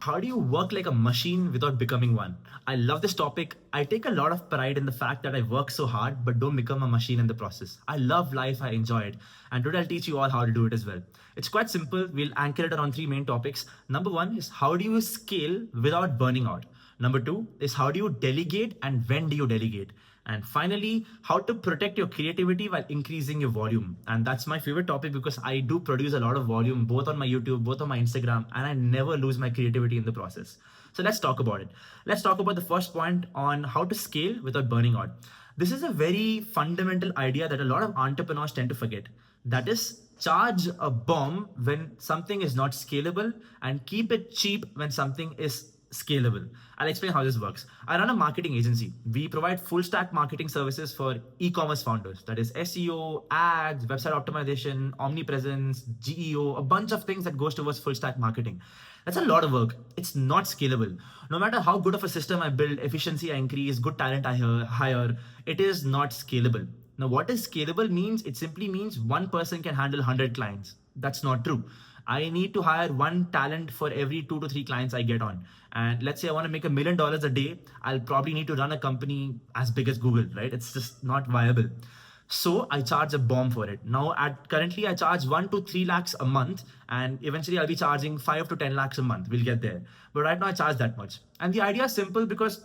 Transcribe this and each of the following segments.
how do you work like a machine without becoming one? I love this topic. I take a lot of pride in the fact that I work so hard but don't become a machine in the process. I love life, I enjoy it. And today I'll teach you all how to do it as well. It's quite simple. We'll anchor it around three main topics. Number one is how do you scale without burning out? Number two is how do you delegate and when do you delegate? And finally, how to protect your creativity while increasing your volume. And that's my favorite topic because I do produce a lot of volume both on my YouTube, both on my Instagram, and I never lose my creativity in the process. So let's talk about it. Let's talk about the first point on how to scale without burning out. This is a very fundamental idea that a lot of entrepreneurs tend to forget. That is, charge a bomb when something is not scalable and keep it cheap when something is scalable. I'll explain how this works. I run a marketing agency. We provide full stack marketing services for e-commerce founders. That is SEO, ads, website optimization, omnipresence, GEO, a bunch of things that goes towards full stack marketing. That's a lot of work. It's not scalable. No matter how good of a system I build, efficiency I increase, good talent I hire, it is not scalable. Now, what is scalable means? It simply means one person can handle 100 clients. That's not true. I need to hire one talent for every 2 to 3 clients I get on. And let's say I want to make $1 million a day. I'll probably need to run a company as big as Google, right? It's just not viable. So I charge a bomb for it. Now, currently I charge 1 to 3 lakhs a month, and eventually I'll be charging 5 to 10 lakhs a month. We'll get there. But right now I charge that much. And the idea is simple because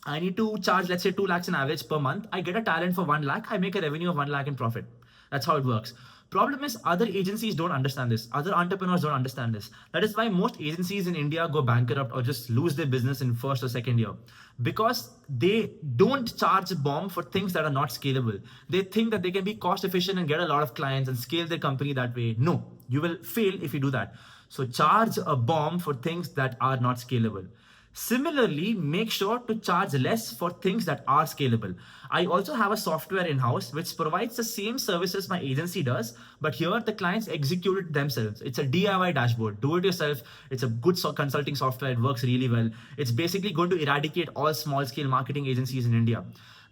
I need to charge, let's say 2 lakhs in average per month. I get a talent for 1 lakh. I make a revenue of 1 lakh in profit. That's how it works. Problem is other agencies don't understand this. Other entrepreneurs don't understand this. That is why most agencies in India go bankrupt or just lose their business in first or second year, because they don't charge a bomb for things that are not scalable. They think that they can be cost efficient and get a lot of clients and scale their company that way. No, you will fail if you do that. So charge a bomb for things that are not scalable. Similarly, make sure to charge less for things that are scalable. I also have a software in-house which provides the same services my agency does, but here the clients execute it themselves. It's a DIY dashboard. Do it yourself. It's a good consulting software. It works really well. It's basically going to eradicate all small-scale marketing agencies in India.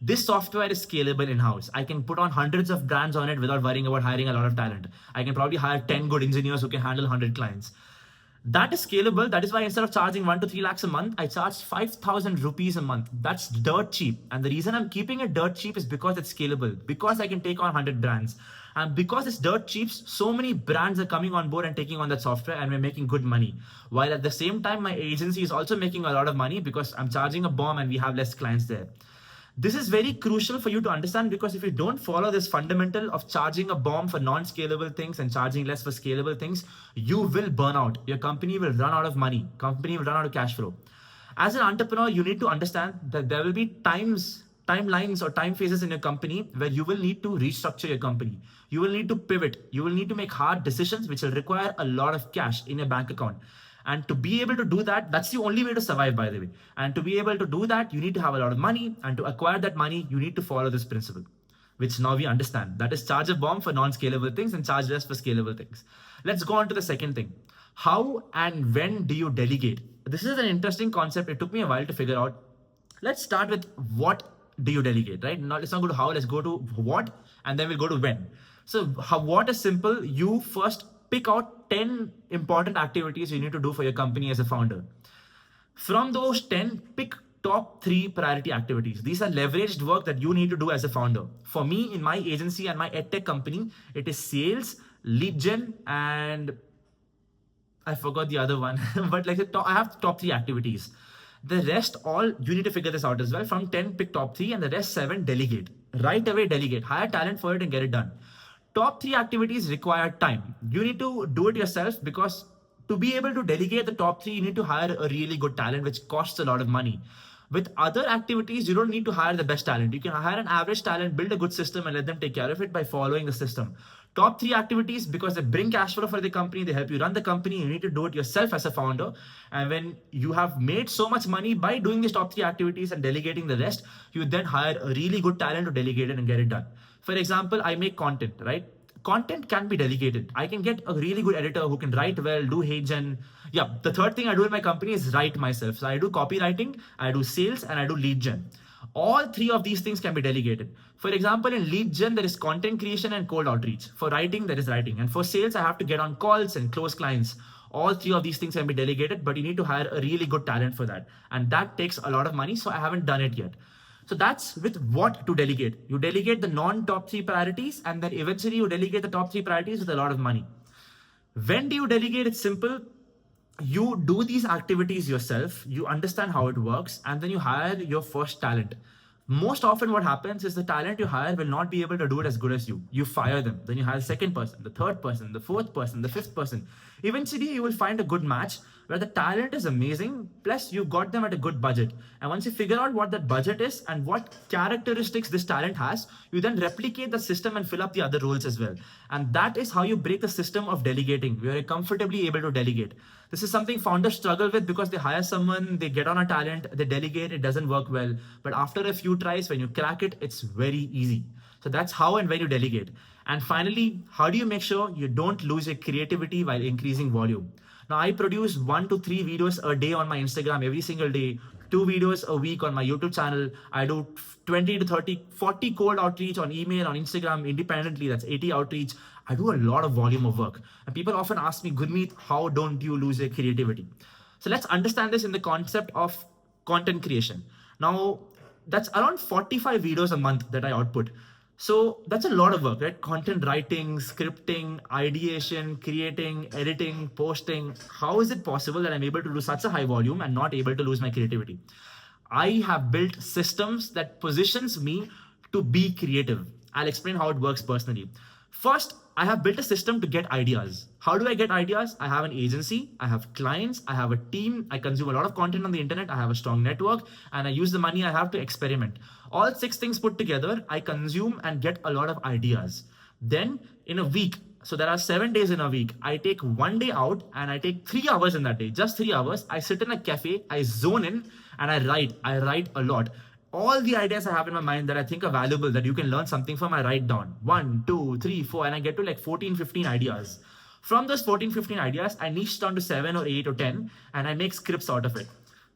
This software is scalable in-house. I can put on hundreds of brands on it without worrying about hiring a lot of talent. I can probably hire 10 good engineers who can handle 100 clients. That is scalable. That is why instead of charging 1 to 3 lakhs a month, I charge 5,000 rupees a month. That's dirt cheap. And the reason I'm keeping it dirt cheap is because it's scalable, because I can take on 100 brands. And because it's dirt cheap, so many brands are coming on board and taking on that software, and we're making good money. While at the same time, my agency is also making a lot of money because I'm charging a bomb and we have less clients there. This is very crucial for you to understand, because if you don't follow this fundamental of charging a bomb for non-scalable things and charging less for scalable things, you will burn out. Your company will run out of money. Company will run out of cash flow. As an entrepreneur, you need to understand that there will be timelines or time phases in your company where you will need to restructure your company. You will need to pivot. You will need to make hard decisions which will require a lot of cash in your bank account. And to be able to do that, that's the only way to survive, by the way. And to be able to do that, you need to have a lot of money. And to acquire that money, you need to follow this principle, which now we understand. That is, charge a bomb for non-scalable things and charge less for scalable things. Let's go on to the second thing. How and when do you delegate? This is an interesting concept. It took me a while to figure out. Let's start with what do you delegate, right? Let's not go to how, let's go to what, and then we'll go to when. So what is simple? You first pick out 10 important activities you need to do for your company as a founder. From those 10, pick top 3 priority activities. These are leveraged work that you need to do as a founder. For me, in my agency and my edtech company, it is sales, lead gen, and I forgot the other one. But I have top 3 activities. The rest all, you need to figure this out as well. From 10, pick top 3, and the rest 7, delegate. Right away, delegate. Hire talent for it and get it done. Top 3 activities require time. You need to do it yourself, because to be able to delegate the top 3, you need to hire a really good talent, which costs a lot of money. With other activities, you don't need to hire the best talent. You can hire an average talent, build a good system, and let them take care of it by following the system. Top 3 activities, because they bring cash flow for the company, they help you run the company. You need to do it yourself as a founder. And when you have made so much money by doing these top 3 activities and delegating the rest, you then hire a really good talent to delegate it and get it done. For example, I make content, right? Content can be delegated. I can get a really good editor who can write well, do hate gen. Yeah, the third thing I do in my company is write myself. So I do copywriting, I do sales, and I do lead gen. All 3 of these things can be delegated. For example, in lead gen, there is content creation and cold outreach. For writing, there is writing. And for sales, I have to get on calls and close clients. All three of these things can be delegated, but you need to hire a really good talent for that. And that takes a lot of money. So I haven't done it yet. So that's with what to delegate. You delegate the non-top three priorities, and then eventually you delegate the top three priorities with a lot of money. When do you delegate? It's simple. You do these activities yourself, you understand how it works, and then you hire your first talent. Most often what happens is the talent you hire will not be able to do it as good as you. You fire them, then you hire the second person, the third person, the fourth person, the fifth person. Eventually you will find a good match where the talent is amazing, plus you got them at a good budget. And once you figure out what that budget is and what characteristics this talent has, you then replicate the system and fill up the other roles as well. And that is how you break the system of delegating, where you're comfortably able to delegate. This is something founders struggle with because they hire someone, they get on a talent, they delegate, it doesn't work well. But after a few tries, when you crack it, it's very easy. So that's how and when you delegate. And finally, how do you make sure you don't lose your creativity while increasing volume? Now, I produce 1 to 3 videos a day on my Instagram every single day, 2 videos a week on my YouTube channel. I do 20 to 30, 40 cold outreach on email, on Instagram independently. That's 80 outreach. I do a lot of volume of work. And people often ask me, Gurmeet, how don't you lose your creativity? So let's understand this in the concept of content creation. Now, that's around 45 videos a month that I output. So that's a lot of work, right? Content writing, scripting, ideation, creating, editing, posting. How is it possible that I'm able to do such a high volume and not able to lose my creativity? I have built systems that positions me to be creative. I'll explain how it works personally. First, I have built a system to get ideas. How do I get ideas? I have an agency, I have clients, I have a team, I consume a lot of content on the internet, I have a strong network, and I use the money I have to experiment. All 6 things put together, I consume and get a lot of ideas. Then in a week, so there are 7 days in a week, I take 1 day out and I take 3 hours in that day, just 3 hours. I sit in a cafe, I zone in and I write a lot. All the ideas I have in my mind that I think are valuable, that you can learn something from, I write down 1, 2, 3, 4, and I get to like 14, 15 ideas. From those 14, 15 ideas, I niche down to 7 or 8 or 10, and I make scripts out of it.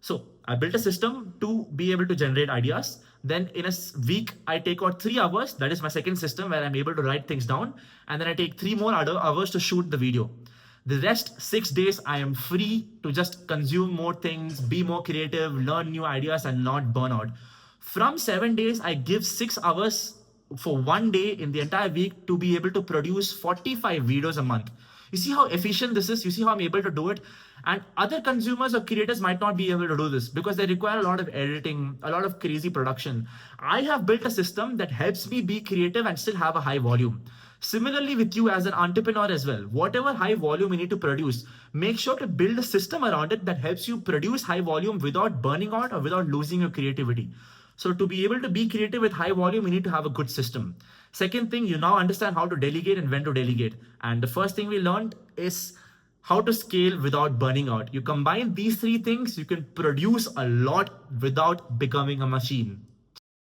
So I built a system to be able to generate ideas. Then in a week, I take out 3 hours. That is my second system where I'm able to write things down. And then I take 3 more hours to shoot the video. The rest 6 days, I am free to just consume more things, be more creative, learn new ideas, and not burn out. From 7 days, I give 6 hours for 1 day in the entire week to be able to produce 45 videos a month. You see how efficient this is? You see how I'm able to do it? And other consumers or creators might not be able to do this because they require a lot of editing, a lot of crazy production. I have built a system that helps me be creative and still have a high volume. Similarly with you as an entrepreneur as well, whatever high volume you need to produce, make sure to build a system around it that helps you produce high volume without burning out or without losing your creativity. So to be able to be creative with high volume, you need to have a good system. Second thing, you now understand how to delegate and when to delegate. And the first thing we learned is how to scale without burning out. You combine these 3 things, you can produce a lot without becoming a machine.